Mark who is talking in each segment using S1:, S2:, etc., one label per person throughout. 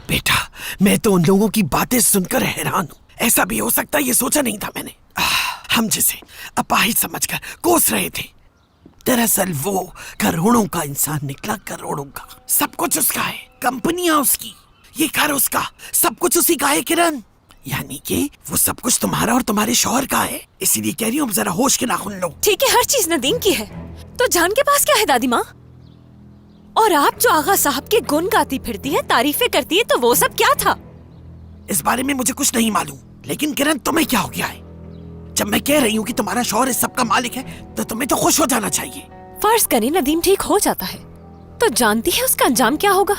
S1: बेटा, मैं तो उन लोगों की बातें सुनकर हैरान हूँ। ऐसा भी हो सकता ये सोचा नहीं था मैंने। हम जिसे अपाहिज समझकर कोस रहे थे, दरअसल वो करोड़ों का इंसान निकला, करोड़ों का। सब कुछ उसका है, कंपनियां उसकी, ये घर उसका, सब कुछ उसी का है किरण। यानी कि वो सब कुछ तुम्हारा और तुम्हारे शौहर का है। इसीलिए कह रही हूँ, जरा होश के नाखून लो।
S2: ठीक है, हर चीज नदीम की है, तो जान के पास क्या है दादी माँ? और आप जो आगा साहब के गुण गाती फिरती है, तारीफें करती है, तो वो सब क्या था?
S1: इस बारे में मुझे कुछ नहीं मालूम, लेकिन किरण तुम्हें क्या हो गया है? जब मैं कह रही हूँ कि तुम्हारा शौहर इस सब का मालिक है, तो तुम्हें तो खुश हो जाना चाहिए।
S2: फर्ज करें नदीम ठीक हो जाता है, तो जानती है उसका अंजाम क्या होगा?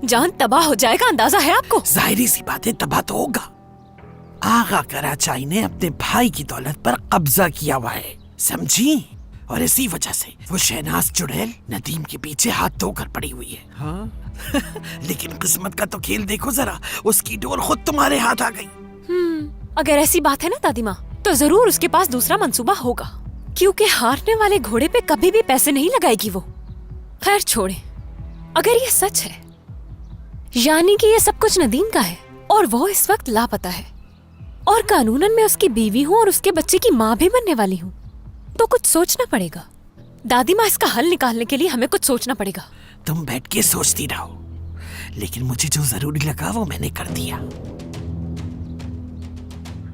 S2: जान तबाह हो जाएगा, अंदाजा है आपको?
S1: जाहिर सी बात है, तबाह तो होगा। आगा कराचाई ने अपने भाई की दौलत पर कब्जा किया हुआ है, समझी? और इसी वजह से वो शहनाज चुड़ैल नदीम के पीछे हाथ धोकर पड़ी हुई है। हाँ? लेकिन किस्मत का तो खेल देखो जरा, उसकी डोर खुद तुम्हारे हाथ आ गई।
S2: अगर ऐसी बात है ना दादी माँ, तो जरूर उसके पास दूसरा मंसूबा होगा, क्योंकि हारने वाले घोड़े पे कभी भी पैसे नहीं लगाएगी वो। खैर छोड़े, अगर ये सच है, यानी कि ये सब कुछ नदीम का है और वो इस वक्त लापता है, और कानूनन मैं उसकी बीवी हूँ और उसके बच्चे की माँ भी बनने वाली हूँ, तो कुछ सोचना पड़ेगा दादी माँ। इसका हल निकालने के लिए हमें कुछ सोचना पड़ेगा।
S1: तुम बैठ के सोचती रहो, लेकिन मुझे जो जरूरी लगा वो मैंने कर दिया।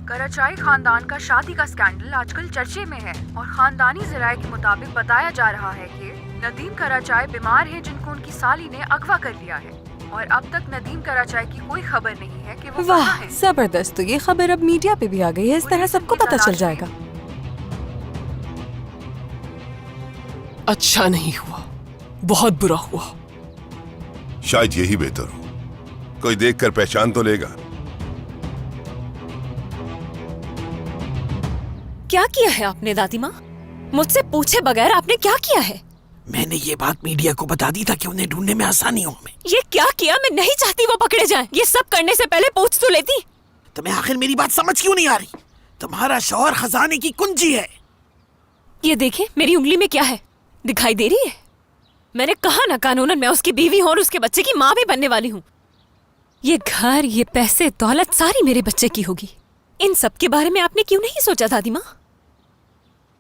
S3: कराचाई खानदान का शादी का स्कैंडल आजकल चर्चे में है और खानदानी ज़राए के मुताबिक बताया जा रहा है कि नदीम कराचाई बीमार है, जिनको उनकी साली ने अगवा कर लिया है, और अब तक नदीम कराचाई की कोई खबर नहीं है कि वो कहाँ
S4: वाह,
S3: है।
S4: जबरदस्त। तो ये खबर अब मीडिया पे भी आ गई है, इस तरह सबको पता चल जाएगा।
S5: अच्छा नहीं हुआ, बहुत बुरा हुआ।
S6: शायद यही बेहतर हो, कोई देखकर पहचान तो लेगा।
S2: क्या किया है आपने दादी माँ? मुझसे पूछे बगैर आपने क्या किया है?
S1: मैंने ये बात मीडिया को बता दी था कि उन्हें ढूंढने में आसानी हो हमें।
S2: ये क्या किया? मैं नहीं चाहती वो पकड़े जाएं। ये सब करने से पहले पूछ तो लेती।
S1: तुम्हें आखिर मेरी बात समझ क्यों नहीं आ रही? तुम्हारा शौहर खजाने की कुंजी है।
S2: ये देखे, मेरी उंगली में क्या है, दिखाई दे रही है? मैंने कहा ना, कानूनन मैं उसकी बीवी हूँ और उसके बच्चे की माँ भी बनने वाली हूँ। ये घर, ये पैसे, दौलत सारी मेरे बच्चे की होगी। इन सब के बारे में आपने क्यों नहीं सोचा दादी माँ?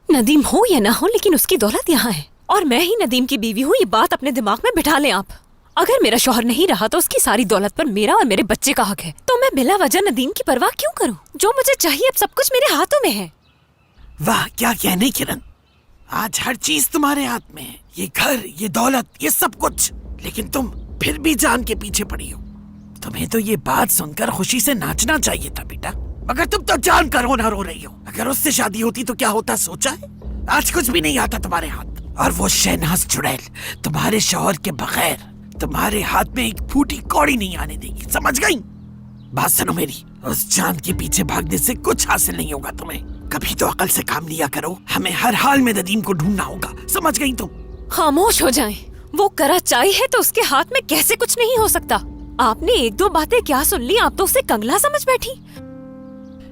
S2: नदीम हो या ना हो, लेकिन उसकी दौलत यहाँ है और मैं ही नदीम की बीवी हूँ। ये बात अपने दिमाग में बिठा लें आप। अगर मेरा शौहर नहीं रहा तो उसकी सारी दौलत पर मेरा और मेरे बच्चे का हक है, तो मैं बिला वजह नदीम की परवाह क्यों करूँ? जो मुझे चाहिए अब सब कुछ मेरे हाथों में है।
S1: वाह, क्या कहने किरण, आज हर चीज तुम्हारे हाथ में है। ये घर, ये दौलत, ये सब कुछ। लेकिन तुम फिर भी जान के पीछे पड़ी हो। तुम्हें तो ये बात सुनकर खुशी से नाचना चाहिए था बेटा, मगर तुम तो जान कर रोना रो रही हो। अगर उससे शादी होती तो क्या होता, सोचा है? आज कुछ भी नहीं आता तुम्हारे हाथ। और वो शहनाज चुड़ैल तुम्हारे शौहर के बगैर तुम्हारे हाथ में एक फूटी कौड़ी नहीं आने देगी, समझ गई? बात सुनो मेरी, उस चांद के पीछे भागने से कुछ हासिल नहीं होगा तुम्हें। कभी तो अकल से काम लिया करो। हमें हर हाल में नदीम को ढूंढना होगा, समझ गई तुम?
S2: खामोश हो जाएं। वो कराचाई है तो उसके हाथ में कैसे कुछ नहीं हो सकता? आपने एक दो बातें क्या सुन ली, आप तो उसे कंगला समझ बैठी।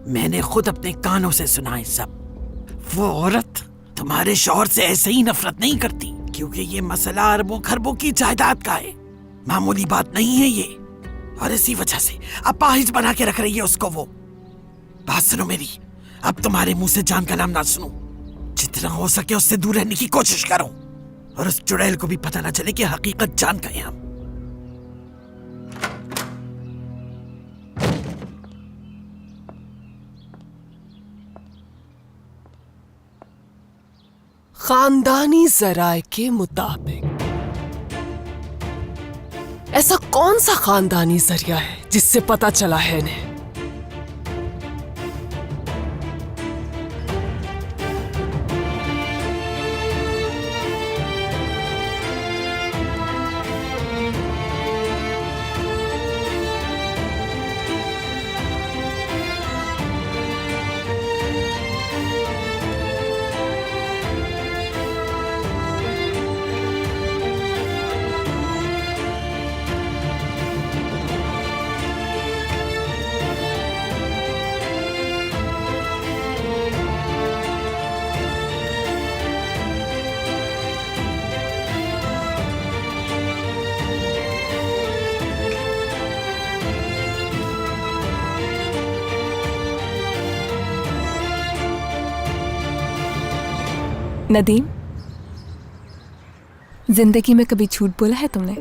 S1: मैंने खुद अपने कानों से सुना है सब। वो औरत तुम्हारे शौहर से ऐसे ही नफरत नहीं करती, क्योंकि ये मसला अरबों खरबों की जायदाद का है, मामूली बात नहीं है ये। और इसी वजह से अपाहिज बना के रख रही है उसको वो। बात सुनो मेरी, अब तुम्हारे मुंह से जान का नाम ना सुनो। जितना हो सके उससे दूर रहने की कोशिश करो, और उस चुड़ैल को भी पता ना चले कि हकीकत जान गए हम।
S5: खानदानी जराए के मुताबिक ऐसा कौन सा खानदानी जरिया है जिससे पता चला है इन्हें?
S4: नदीम, जिंदगी में कभी झूठ बोला है तुमने?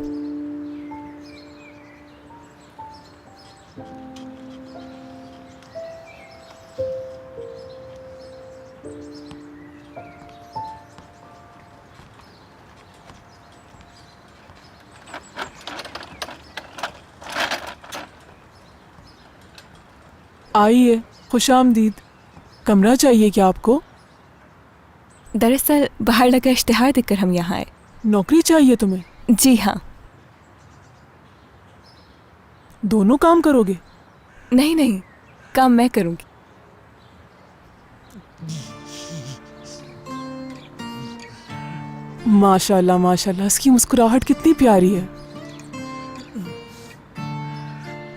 S7: आइए, खुशामदीद। कमरा चाहिए क्या आपको?
S4: दरअसल बाहर लगा इश्तिहार देखकर हम यहाँ आए।
S7: नौकरी चाहिए तुम्हें?
S4: जी हाँ।
S7: दोनों काम करोगे?
S4: नहीं नहीं, काम मैं करूँगी।
S7: माशाल्लाह माशाल्लाह, इसकी मुस्कुराहट कितनी प्यारी है।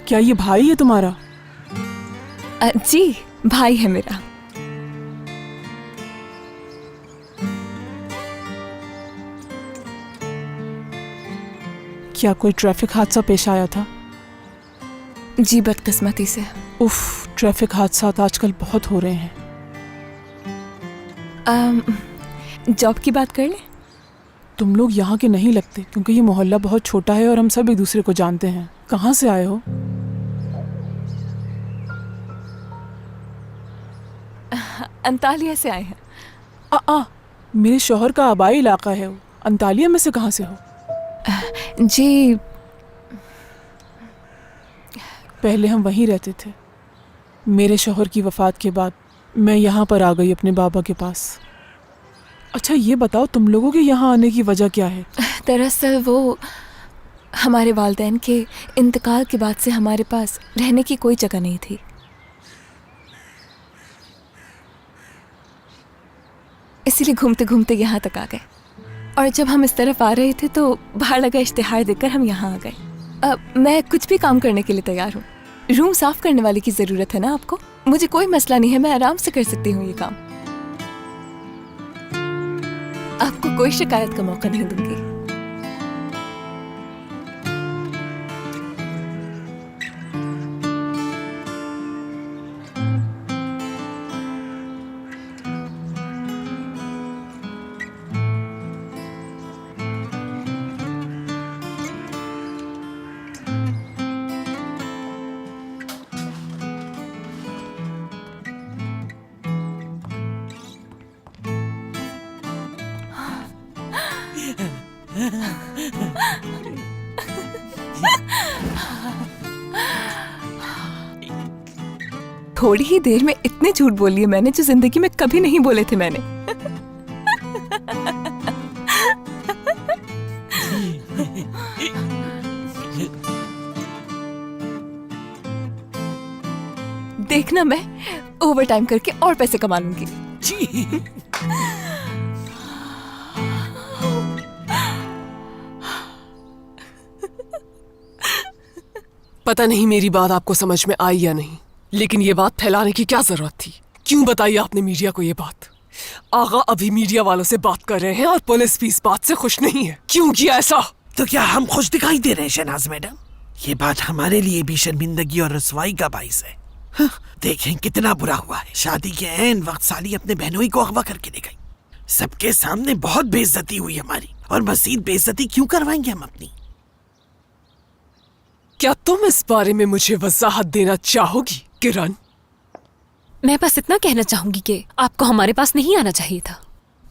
S7: क्या ये भाई है तुम्हारा?
S4: जी, भाई है मेरा।
S7: क्या कोई ट्रैफिक हादसा पेश आया था?
S4: जी, बदकिस्मती से।
S7: उफ, ट्रैफिक हादसात आजकल बहुत हो रहे हैं।
S4: जॉब की बात कर लें?
S7: तुम लोग यहाँ के नहीं लगते, क्योंकि ये मोहल्ला बहुत छोटा है और हम सब एक दूसरे को जानते हैं। कहाँ से आए हो?
S4: अंतालिया से आए हैं।
S7: मेरे शौहर का आबाई इलाका है वो। अंतालिया में से कहाँ से हो?
S4: जी,
S7: पहले हम वहीं रहते थे। मेरे शौहर की वफ़ात के बाद मैं यहाँ पर आ गई अपने बाबा के पास। अच्छा ये बताओ, तुम लोगों के यहाँ आने की वजह क्या है?
S4: दरअसल वो हमारे वालिदैन के इंतकाल के बाद से हमारे पास रहने की कोई जगह नहीं थी। इसीलिए घूमते घूमते यहाँ तक आ गए, और जब हम इस तरफ आ रहे थे तो बाहर लगा इश्तिहार देखकर हम यहाँ आ गए। अब मैं कुछ भी काम करने के लिए तैयार हूँ। रूम साफ करने वाले की ज़रूरत है ना आपको? मुझे कोई मसला नहीं है, मैं आराम से कर सकती हूँ ये काम। आपको कोई शिकायत का मौका नहीं दूंगी। थोड़ी ही देर में इतने झूठ बोल लिए मैंने, जो जिंदगी में कभी नहीं बोले थे मैंने। देखना, मैं ओवर टाइम करके और पैसे कमा लूंगी।
S5: पता नहीं मेरी बात आपको समझ में आई या नहीं, लेकिन ये बात फैलाने की क्या जरूरत थी? क्यों बताई आपने मीडिया को ये बात? आगा अभी मीडिया वालों से बात कर रहे हैं और पुलिस भी इस बात से खुश नहीं है। क्यों किया ऐसा?
S1: तो क्या हम खुश दिखाई दे रहे हैं शहनाज मैडम? ये बात हमारे लिए भी शर्मिंदगी और रसवाई का बाइस है। देखें कितना बुरा हुआ है। शादी के ऐन वक्त साली अपने बहनोई को अगवा करके ले गई। सबके सामने बहुत बेइज्जती हुई हमारी, और मजीद बेइज्जती क्यों करवाएंगे हम अपनी?
S5: क्या तुम इस बारे में मुझे वजाहत देना चाहोगी किरण?
S2: मैं बस इतना कहना चाहूंगी कि आपको हमारे पास नहीं आना चाहिए था।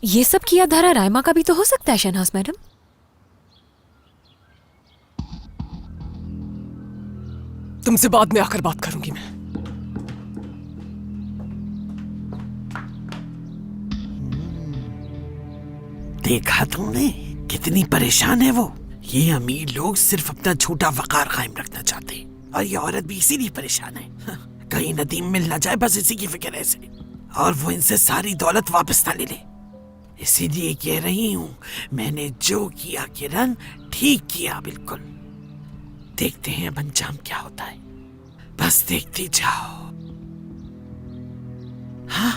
S2: ये सब किया धारा रायमा का भी तो हो सकता है शहनाज मैडम।
S5: तुमसे बाद में आकर बात करूंगी मैं।
S1: देखा तुमने कितनी परेशान है वो? ये अमीर लोग सिर्फ अपना झूठा वकार कायम रखना चाहते हैं, और ये औरत भी इसीलिए परेशान है। कहीं नदीम मिल ना जाए, बस इसी की फिक्र है इसे, और वो इनसे सारी दौलत वापस ना ले ले। इसीलिए कह रही हूँ, मैंने जो किया किरण, ठीक किया बिल्कुल। देखते हैं अब अंजाम क्या होता है, बस देखती जाओ। हाँ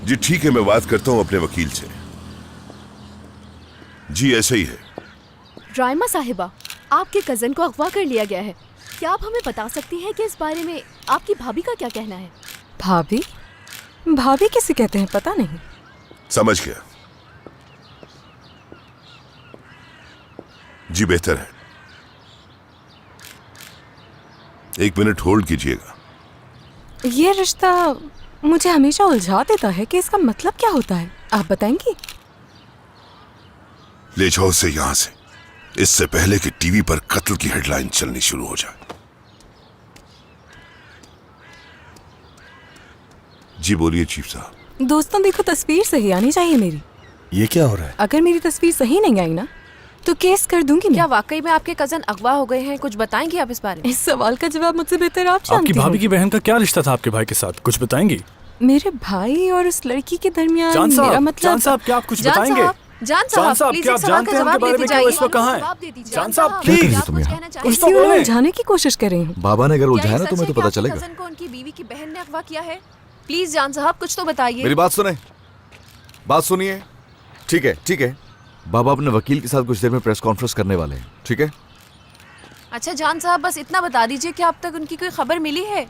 S6: जी ठीक है, मैं बात करता हूँ अपने वकील से। जी ऐसे ही है।
S8: रायमा साहिबा, आपके कजन को अगवा कर लिया गया है। क्या आप हमें बता सकती हैं कि इस बारे में आपकी भाभी का क्या कहना है?
S4: भाभी?
S9: भाभी किसे कहते हैं पता नहीं।
S6: समझ गया। जी बेहतर है। 1 मिनट होल्ड कीजिएगा।
S9: ये रिश्ता मुझे हमेशा उलझा देता है कि इसका मतलब क्या होता है, आप बताएंगी?
S6: ले जाओ उसे यहां से, इससे पहले कि टीवी पर कत्ल की हेडलाइन चलनी शुरू हो जाए। जी बोलिए चीफ साहब।
S9: दोस्तों देखो, तस्वीर सही आनी चाहिए मेरी।
S10: ये क्या हो रहा है?
S9: अगर मेरी तस्वीर सही नहीं आई ना तो केस कर दूंगी मैं।
S8: क्या वाकई में आपके कजन अगवा हो गए हैं? कुछ बताएंगी आप इस बारे में?
S9: इस सवाल का जवाब मुझसे बेहतर आप जानती
S10: आपकी भाभी
S9: हैं।
S10: की बहन का क्या रिश्ता था आपके भाई के साथ, कुछ बताएंगी?
S9: मेरे भाई और उस लड़की के दरमियान
S10: जान
S9: मेरा
S10: साहब,
S9: मतलब।
S10: जान साहब क्या आप कुछ
S8: जान
S10: बताएंगे?
S8: जान साहब, प्लीज
S10: क्या
S8: एक
S10: आप
S8: सवाल
S10: जानते
S8: का
S10: हैं उनके
S8: जवाब
S10: बारे
S8: दे
S10: में
S8: दीजिए।
S10: कि वो इस वक्त कहाँ है? जान साहब प्लीज,
S8: आप कुछ कहना चाहेंगे?
S10: कुछ तो
S9: इसी
S10: बोलें।
S9: उलझाने की कोशिश कर रही हूँ।
S11: बाबा ने अगर
S8: क्या
S11: उलझाया
S8: ये
S11: ना
S8: सच
S11: तुम्हें
S8: है
S11: तो
S8: कि
S11: पता
S8: आपके
S11: चलेगा।
S8: कजन को उनकी बीवी की बहन ने अगवा किया है? प्लीज जान साहब कुछ तो बताइए।
S11: मेरी बात सुने, बात सुनिए। ठीक है ठीक है, बाबा अपने वकील के साथ कुछ देर में प्रेस कॉन्फ्रेंस करने वाले हैं, ठीक है?
S8: अच्छा जान साहब बस इतना बता दीजिए कि अब तक उनकी कोई खबर मिली है?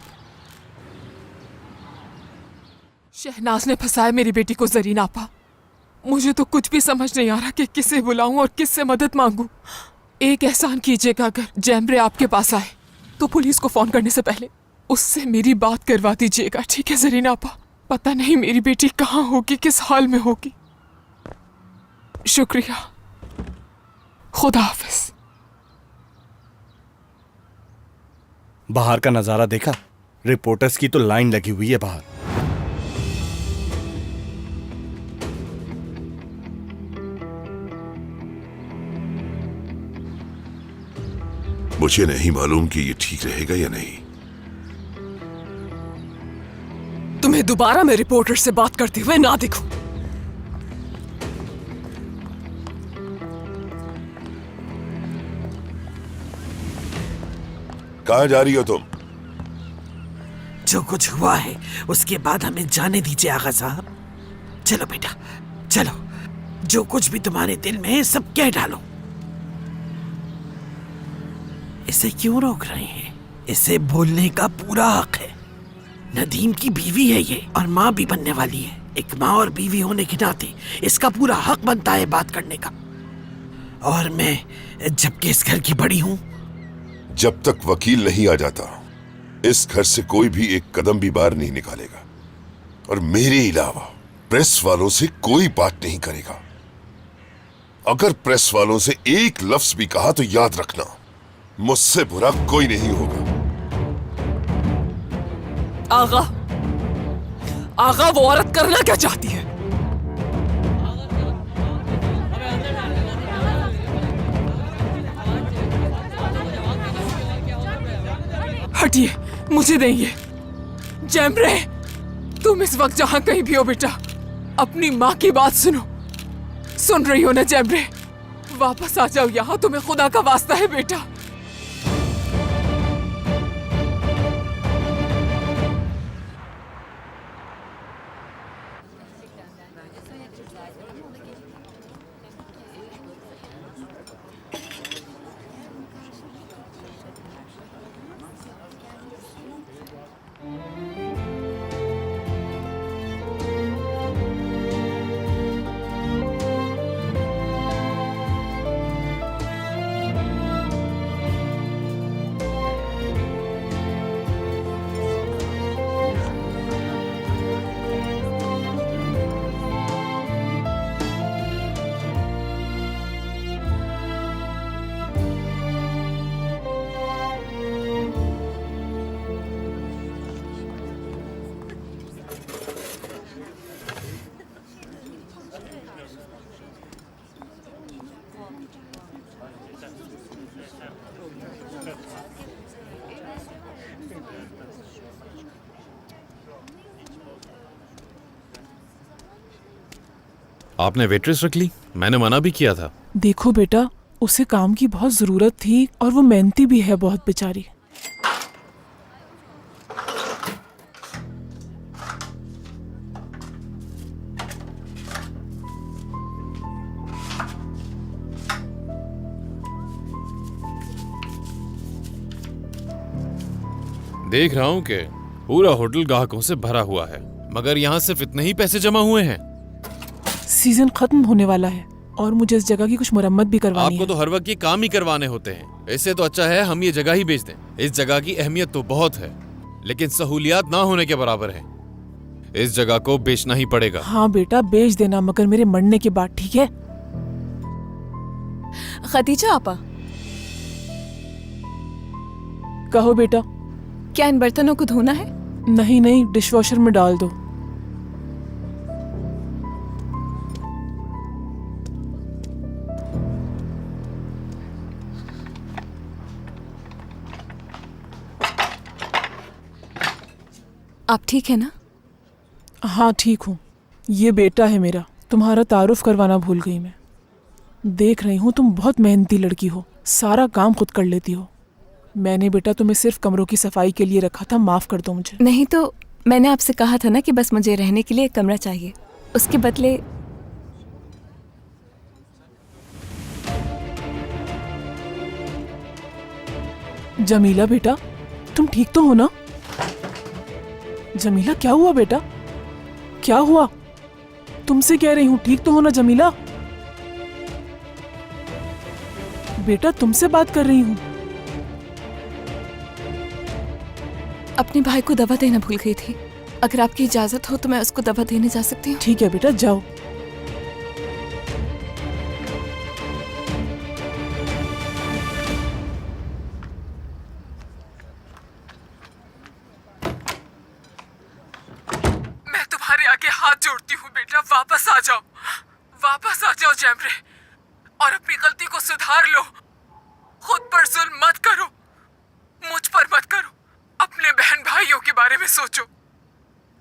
S7: शहनाज ने फंसाया मेरी बेटी को जरीन आपा। मुझे तो कुछ भी समझ नहीं आ रहा कि किसे बुलाऊं और किससे मदद मांगूं। एक एहसान कीजिएगा, अगर जैमरे आपके पास आए तो पुलिस को फोन करने से पहले उससे मेरी बात करवा दीजिएगा, ठीक है जरीन आपा? पता नहीं मेरी बेटी कहाँ होगी, किस हाल में होगी। शुक्रिया, खुदा हाफिज।
S10: बाहर का नजारा देखा? रिपोर्टर्स की तो लाइन लगी हुई है बाहर।
S6: मुझे नहीं मालूम कि ये ठीक रहेगा या नहीं।
S5: तुम्हें दोबारा मैं रिपोर्टर से बात करते हुए ना देखूं।
S6: कहां जा रही हो तुम?
S1: जो कुछ हुआ है उसके बाद हमें जाने दीजिए आगा साहब। चलो बेटा चलो, जो कुछ भी तुम्हारे दिल में है सब कह डालो। इसे क्यों रोक रहे हैं? इसे बोलने का पूरा हक है। नदीम की बीवी है ये और माँ भी बनने वाली है। एक माँ और बीवी होने के नाते इसका पूरा हक बनता है बात करने का। और मैं जबकि इस घर की बड़ी हूँ।
S6: जब तक वकील नहीं आ जाता इस घर से कोई भी एक कदम भी बाहर नहीं निकालेगा, और मेरे अलावा प्रेस वालों से कोई बात नहीं करेगा। अगर प्रेस वालों से एक लफ्ज भी कहा तो याद रखना, मुझसे बुरा कोई नहीं होगा।
S5: आगा, आगा वो औरत करना क्या चाहती है? हटिए, मुझे नहीं है। जैमरे, तुम इस वक्त जहां कहीं भी हो बेटा, अपनी माँ की बात सुनो। सुन रही हो ना जैमरे? वापस आ जाओ यहाँ, तुम्हें खुदा का वास्ता है बेटा।
S12: आपने वेट्रेस रख ली? मैंने मना भी किया था।
S7: देखो बेटा, उसे काम की बहुत जरूरत थी और वो मेहनती भी है बहुत बेचारी।
S12: देख रहा हूं कि पूरा होटल ग्राहकों से भरा हुआ है। मगर यहाँ सिर्फ इतने ही पैसे जमा हुए हैं।
S7: सीजन खत्म होने वाला है और मुझे इस जगह की कुछ मरम्मत भी करवानी
S12: आपको तो हर वक्त ये काम ही करवाने होते हैं। इससे तो अच्छा है हम ये जगह ही बेच दें। इस जगह की अहमियत तो बहुत है, लेकिन सहूलियात ना होने के बराबर है। इस जगह को बेचना ही पड़ेगा।
S7: हाँ बेटा बेच देना, मगर मेरे मरने के बाद, ठीक है?
S4: खदीजा आपा,
S7: कहो बेटा।
S4: क्या इन बर्तनों को धोना है?
S7: नहीं नहीं, डिशवॉशर में डाल दो।
S4: आप ठीक है ना?
S7: हाँ ठीक हूँ। ये बेटा है मेरा। तुम्हारा तारुफ करवाना भूल गई मैं। देख रही हूँ तुम बहुत मेहनती लड़की हो, सारा काम खुद कर लेती हो। मैंने बेटा तुम्हें सिर्फ कमरों की सफाई के लिए रखा था, माफ कर दो मुझे।
S4: नहीं तो मैंने आपसे कहा था ना कि बस मुझे रहने के लिए एक कमरा चाहिए, उसके बदले।
S7: जमीला बेटा, तुम ठीक तो हो ना? जमीला क्या हुआ बेटा? क्या हुआ? तुमसे कह रही हूँ, ठीक तो हो ना जमीला? बेटा तुमसे बात कर रही हूँ।
S4: अपने भाई को दवा देना भूल गई थी। अगर आपकी इजाजत हो तो मैं उसको दवा देने जा सकती हूँ?
S7: ठीक है बेटा, जाओ। मैं तुम्हारे आगे हाथ जोड़ती हूँ बेटा, वापस आ जाओ, वापस आ जाओ जैमरे, और अपनी गलती को सुधार लो। खुद पर जुल्म मत करो, मुझ पर मत करो। अपने बहन भाइयों के बारे में सोचो,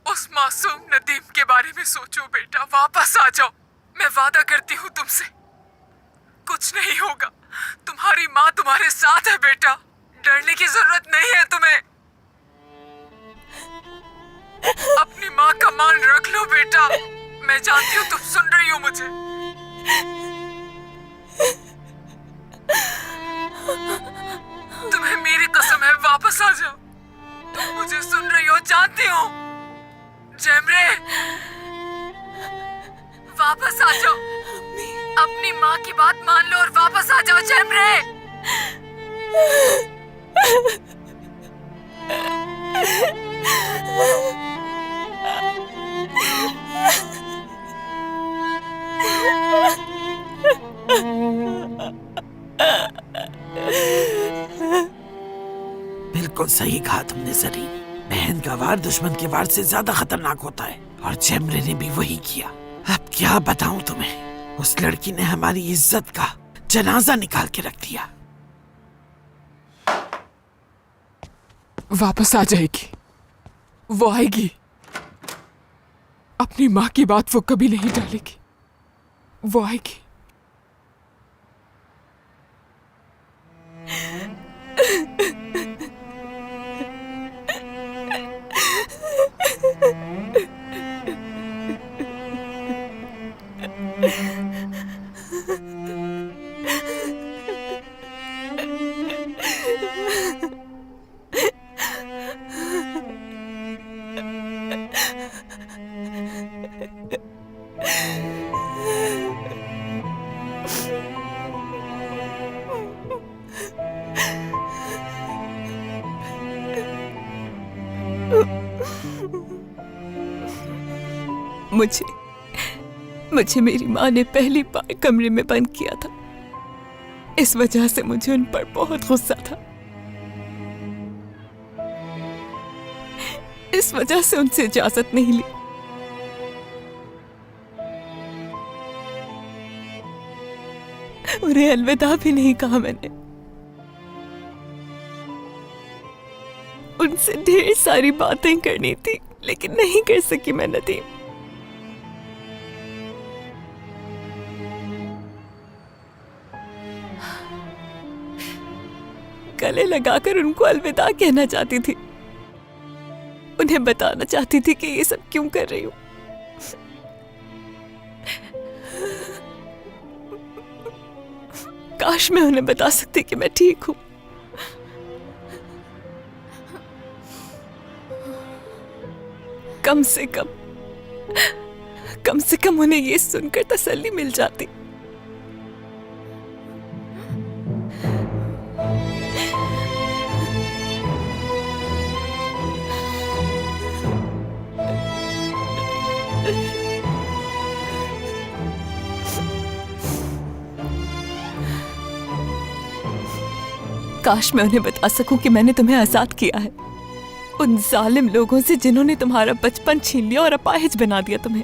S7: उस मासूम नदीम के बारे में सोचो बेटा। वापस आ जाओ, मैं वादा करती हूँ तुमसे कुछ नहीं होगा। तुम्हारी माँ तुम्हारे साथ है बेटा, डरने की जरूरत नहीं है तुम्हें। अपनी माँ का मान रख लो बेटा। मैं जानती हूँ तुम सुन रही हो मुझे। तुम्हें मेरी कसम है, वापस आ जाओ। तुम मुझे सुन रही हो, जानती हूँ। जैमरे, वापस आ जाओ। अपनी माँ की बात मान लो और वापस आ जाओ जैमरे।
S1: बिल्कुल सही कहा तुमने जरी। बहन का वार दुश्मन के वार से ज्यादा खतरनाक होता है, और जैमरे ने भी वही किया। अब क्या बताऊं तुम्हें, उस लड़की ने हमारी इज्जत का जनाजा निकाल के रख दिया।
S7: वापस आ जाएगी, वो आएगी। अपनी माँ की बात वो कभी नहीं टालेगी, वो आएगी।
S4: मुझे मेरी माँ ने पहली बार कमरे में बंद किया था। इस वजह से मुझे उन पर बहुत गुस्सा था। इस वजह से उनसे इजाजत नहीं ली। उन्हें अलविदा भी नहीं कहा मैंने। उनसे ढेर सारी बातें करनी थी, लेकिन नहीं कर सकी मैं नदीम। गले लगाकर उनको अलविदा कहना चाहती थी। उन्हें बताना चाहती थी कि ये सब क्यों कर रही हूं। काश मैं उन्हें बता सकती कि मैं ठीक हूं। कम से कम कम से कम उन्हें ये सुनकर तसल्ली मिल जाती। काश मैं उन्हें बता सकूं कि मैंने तुम्हें आजाद किया है, उन जालिम लोगों से जिन्होंने तुम्हारा बचपन छीन लिया और अपाहिज बना दिया तुम्हें।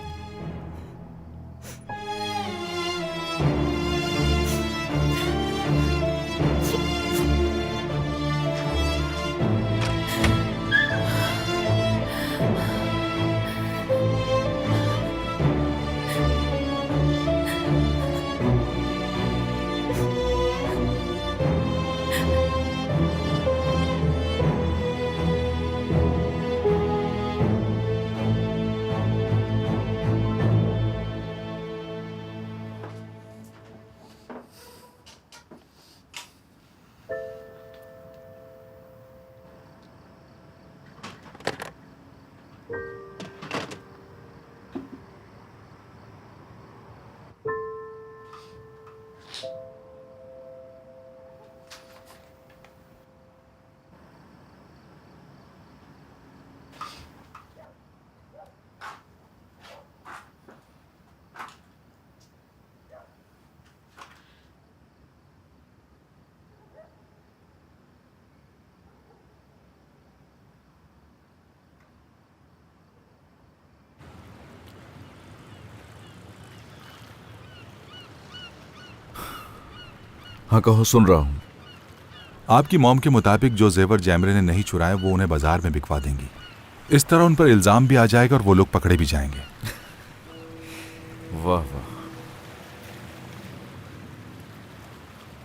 S11: हाँ कहो, सुन रहा हूं।
S13: आपकी मॉम के मुताबिक जो जेवर जैमरे ने नहीं चुराए वो उन्हें बाजार में बिकवा देंगी। इस तरह उन पर इल्जाम भी आ जाएगा और वो लोग पकड़े भी जाएंगे।
S11: वाह वाह,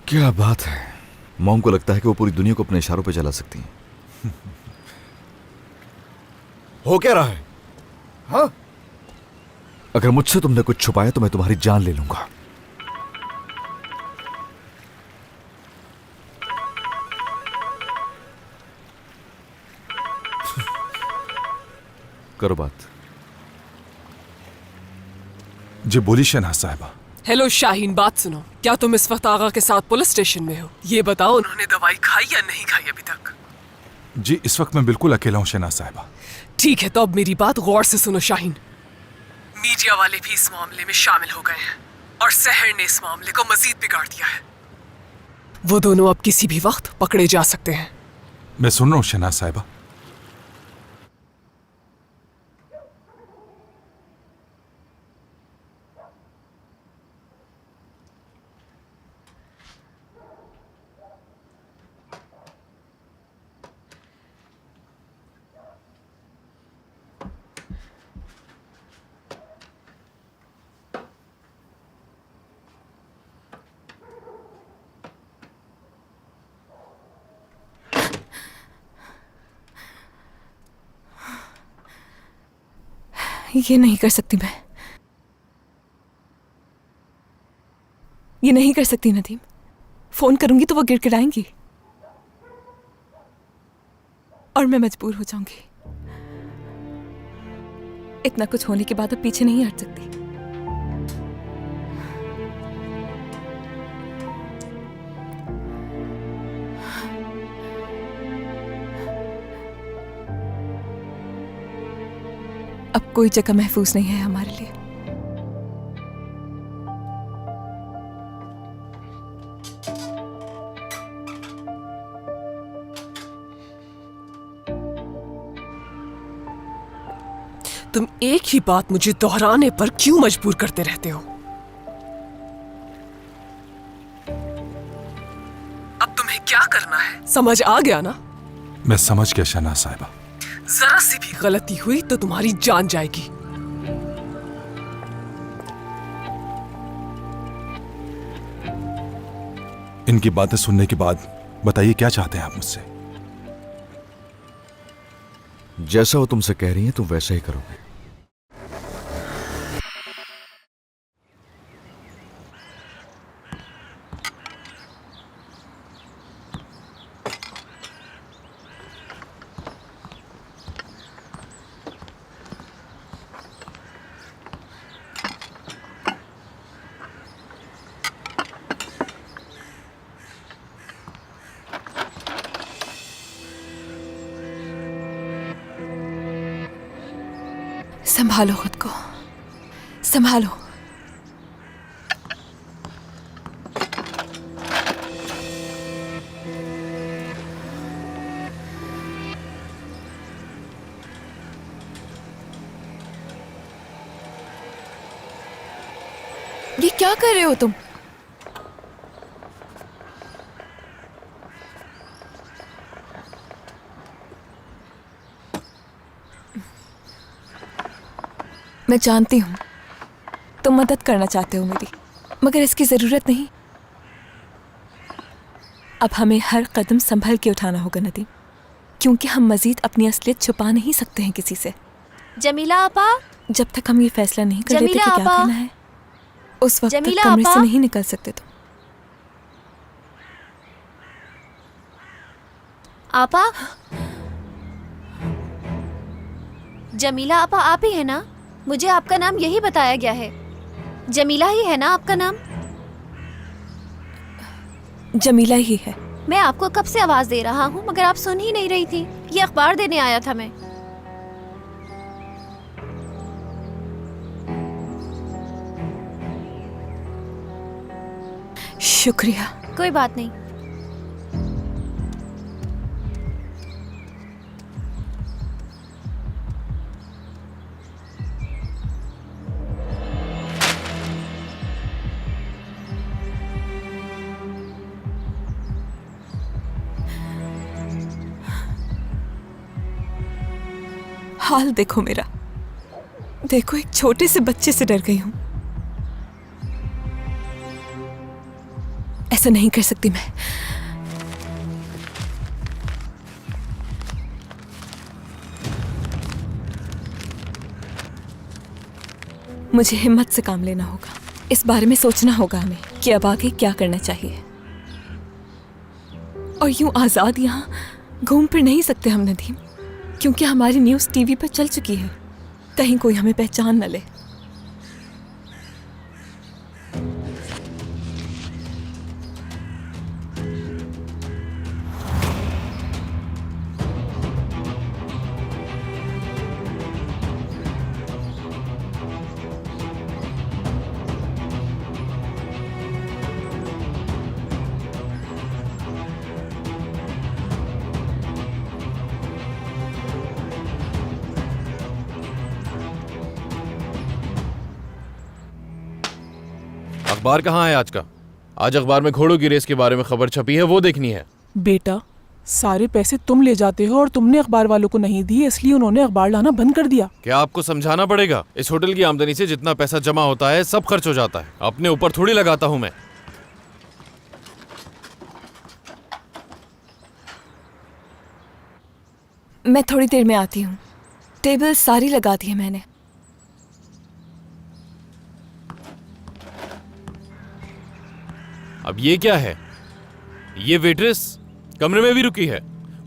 S11: क्या बात है। मॉम को लगता है कि वो पूरी दुनिया को अपने इशारों पे चला सकती हैं। हो क्या रहा है? हाँ? अगर मुझसे तुमने कुछ छुपाया तो मैं तुम्हारी जान ले लूंगा। करो बात।
S13: जी बोली शहनाज साहिबा।
S5: हेलो शाहीन, बात सुनो। क्या तुम इस वक्त आगा के साथ पुलिस स्टेशन में हो? ये बताओ, उन्होंने दवाई खाई या नहीं खाई अभी तक?
S13: जी इस वक्त मैं बिल्कुल अकेला हूं शहनाज साहिबा।
S5: ठीक है, तो अब मेरी बात गौर से सुनो शाहीन। मीडिया वाले भी इस मामले में शामिल हो गए हैं और सहर ने इस मामले को मजीद बिगाड़ दिया है। वो दोनों अब किसी भी वक्त पकड़े जा सकते हैं।
S13: मैं सुन रहा हूं शहनाज साहिबा।
S4: ये नहीं कर सकती मैं, ये नहीं कर सकती नदीम। फोन करूंगी तो वो गिड़गिड़ाएंगी और मैं मजबूर हो जाऊंगी। इतना कुछ होने के बाद अब पीछे नहीं हट सकती। अब कोई जगह महफूज नहीं है हमारे लिए।
S5: तुम एक ही बात मुझे दोहराने पर क्यों मजबूर करते रहते हो? अब तुम्हें क्या करना है, समझ आ गया ना?
S13: मैं समझ गया शहनाज साहिबा।
S5: जरा सी भी गलती हुई तो तुम्हारी जान जाएगी।
S13: इनकी बातें सुनने के बाद बताइए क्या चाहते हैं आप मुझसे?
S11: जैसा वो तुमसे कह रही है तुम वैसा ही करोगे।
S4: संभालो खुद को, संभालो। ये क्या कर रहे हो तुम? मैं जानती हूँ तुम मदद करना चाहते हो मेरी, मगर इसकी जरूरत नहीं। अब हमें हर कदम संभल के उठाना होगा नदीम, क्योंकि हम मजीद अपनी असलियत छुपा नहीं सकते हैं किसी से।
S8: जमीला आपा,
S4: जब तक हम ये फैसला नहीं कर लेते कि
S8: जमीला
S4: क्या
S8: आपा,
S4: करना है, उस वक्त तक
S8: जमीला
S4: कमरे
S8: आपा।
S4: से नहीं निकल सकते तुम।
S8: आपा, जमीला आपा आप ही है ना? मुझे आपका नाम यही बताया गया है। जमीला ही है ना आपका नाम?
S4: जमीला ही है।
S8: मैं आपको कब से आवाज दे रहा हूँ मगर आप सुन ही नहीं रही थी। ये अखबार देने आया था मैं।
S4: शुक्रिया।
S8: कोई बात नहीं।
S4: हाल देखो मेरा, देखो एक छोटे से बच्चे से डर गई हूं। ऐसा नहीं कर सकती मैं। मुझे हिम्मत से काम लेना होगा। इस बारे में सोचना होगा हमें कि अब आगे क्या करना चाहिए। और यूं आजाद यहाँ घूम फिर नहीं सकते हम नदीम, क्योंकि हमारी न्यूज़ टीवी पर चल चुकी है। कहीं कोई हमें पहचान न ले।
S12: अखबार कहाँ है आज का? आज अखबार में घोड़ों की रेस के बारे में खबर छपी है, वो देखनी है।
S7: बेटा, सारे पैसे तुम ले जाते हो और तुमने अखबार वालों को नहीं दिए, इसलिए उन्होंने अखबार लाना बंद कर दिया।
S12: क्या आपको समझाना पड़ेगा? इस होटल की आमदनी से जितना पैसा जमा होता है सब खर्च हो जाता है। अपने ऊपर थोड़ी लगाता हूँ मैं।
S4: मैं थोड़ी देर में आती हूँ। टेबल सारी लगा दी है मैंने।
S12: अब ये क्या है? ये वेट्रेस कमरे में भी रुकी है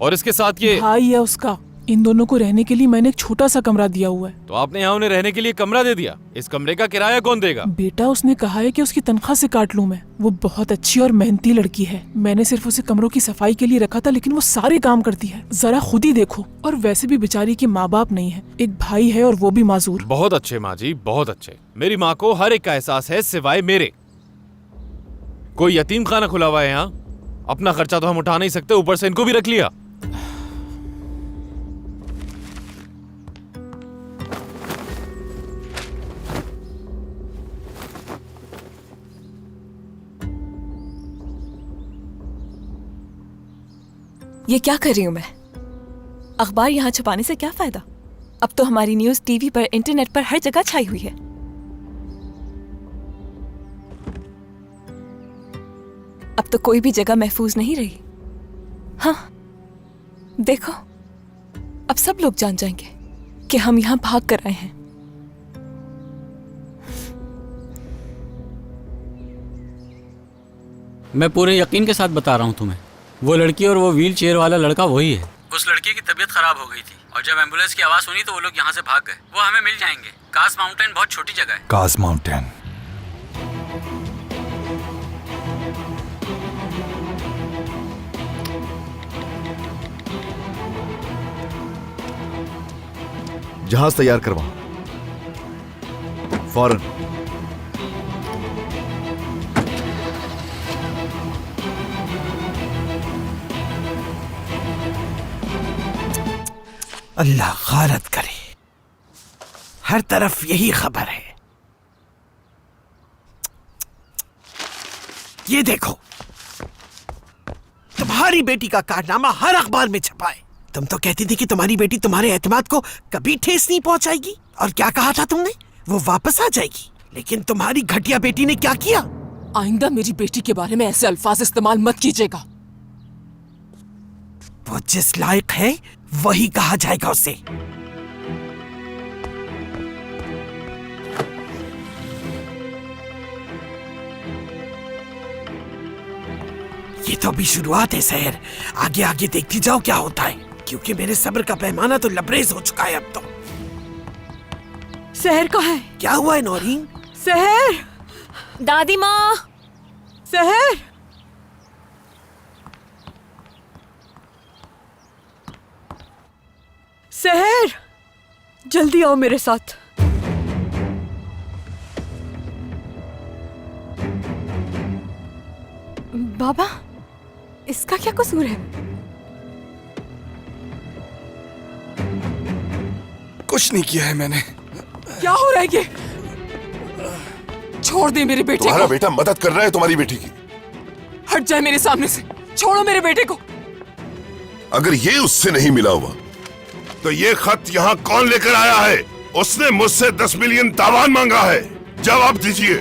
S12: और इसके साथ ये
S7: भाई है उसका। इन दोनों को रहने के लिए मैंने एक छोटा सा कमरा दिया हुआ है।
S12: तो आपने यहाँ उन्हें रहने के लिए कमरा दे दिया। इस कमरे का किराया कौन देगा?
S7: बेटा, उसने कहा है कि उसकी तनख्वाह से काट लूं मैं। वो बहुत अच्छी और मेहनती लड़की है। मैंने सिर्फ उसे कमरों की सफाई के लिए रखा था, लेकिन वो सारे काम करती है। जरा खुद ही देखो। और वैसे भी बेचारी के माँ बाप नहीं है, एक भाई है और वो भी माजूर।
S12: बहुत अच्छे माँ जी, बहुत अच्छे। मेरी माँ को हर एक का एहसास है सिवाय मेरे। कोई यतीम खाना खुला हुआ है यहाँ। अपना खर्चा तो हम उठा नहीं सकते, ऊपर से इनको भी रख लिया।
S4: ये क्या कर रही हूं मैं? अखबार यहाँ छुपाने से क्या फायदा? अब तो हमारी न्यूज़ टीवी पर, इंटरनेट पर हर जगह छाई हुई है। अब तो कोई भी जगह महफूज नहीं रही। हाँ, देखो, अब सब लोग जान जाएंगे कि हम यहाँ भाग कर आए हैं।
S14: मैं पूरे यकीन के साथ बता रहा हूँ तुम्हें, वो लड़की और वो व्हील चेयर वाला लड़का वही है। उस लड़की की तबीयत खराब हो गई थी और जब एम्बुलेंस की आवाज़ सुनी तो वो लोग यहाँ से भाग गए। वो हमें मिल जाएंगे। कास माउंटेन बहुत छोटी जगह है।
S13: कास माउंटेन।
S11: जहाज तैयार करवाओ। फौरन।
S1: अल्लाह गारत करे, हर तरफ यही खबर है। ये देखो, तुम्हारी बेटी का कारनामा हर अखबार में छपा है। तुम तो कहती थी कि तुम्हारी बेटी तुम्हारे एतमाद को कभी ठेस नहीं पहुंचाएगी, और क्या कहा था तुमने? वो वापस आ जाएगी। लेकिन तुम्हारी घटिया बेटी ने क्या किया?
S7: आइंदा मेरी बेटी के बारे में ऐसे अल्फाज इस्तेमाल मत कीजिएगा।
S1: वो जिस लायक है वही कहा जाएगा उसे। ये तो अभी शुरुआत है सहर, आगे आगे देखती जाओ क्या होता है, क्योंकि मेरे सब्र का पैमाना तो लबरेज हो चुका है अब तो।
S4: सहर कहाँ है?
S1: क्या हुआ है नौरीन?
S4: सहर,
S2: दादी माँ,
S4: सहर, सहर, जल्दी आओ मेरे साथ। बाबा, इसका क्या कसूर है?
S10: कुछ नहीं किया है मैंने।
S7: क्या हो रहा है ये? छोड़ दे मेरे बेटे
S6: तुम्हारा
S7: को।
S6: बेटा मदद कर रहा है तुम्हारी बेटी की।
S7: हट जाए मेरे सामने से, छोड़ो मेरे बेटे को।
S6: अगर ये उससे नहीं मिला हुआ तो ये खत यहाँ कौन लेकर आया है? उसने मुझसे 10 मिलियन तावान मांगा है, जवाब दीजिए।